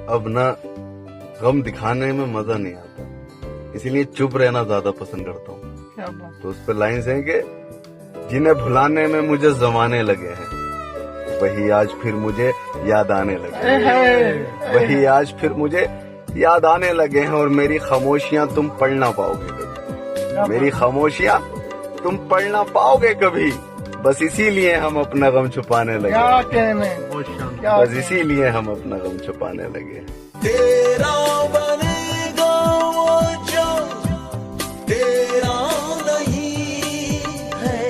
अब ना गम दिखाने में मजा नहीं आता, इसीलिए चुप रहना ज्यादा पसंद करता हूँ। क्या बात। तो उस पर लाइन्स हैं कि जिन्हें भुलाने में मुझे जमाने लगे हैं, वही आज फिर मुझे याद आने लगे हैं। वही आज फिर मुझे याद आने लगे हैं, और मेरी खामोशियां तुम पढ़ ना पाओगे कभी। मेरी खामोशियां तुम पढ़ ना पाओगे कभी, बस इसीलिए हम अपना गम छुपाने लगे। क्या कहने, क्या बस इसीलिए हम अपना गम छुपाने लगे। तेरा बनेगा वो जो तेरा नहीं है।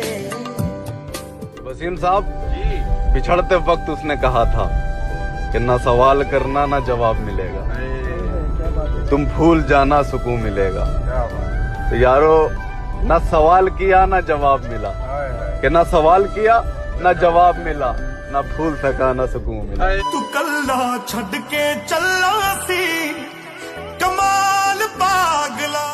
वसीम साहब जी, बिछड़ते वक्त उसने कहा था कि ना सवाल करना ना जवाब मिलेगा, तुम भूल जाना सुकून मिलेगा। तो यारो, ना सवाल किया ना जवाब मिला, कि ना सवाल किया ना जवाब मिला, ना भूल सका ना सुकून मिला। तू कल्ला छड़ के चला सी कमाल पागला।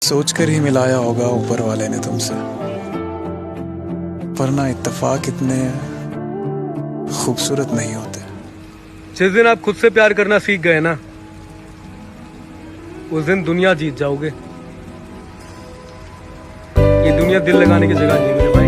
सोचकर ही मिलाया होगा ऊपर वाले ने तुमसे, वरना इत्तेफाक इतने खूबसूरत नहीं होते। जिस दिन आप खुद से प्यार करना सीख गए ना, उस दिन दुनिया जीत जाओगे। ये दुनिया दिल लगाने की जगह नहीं है मेरे भाई।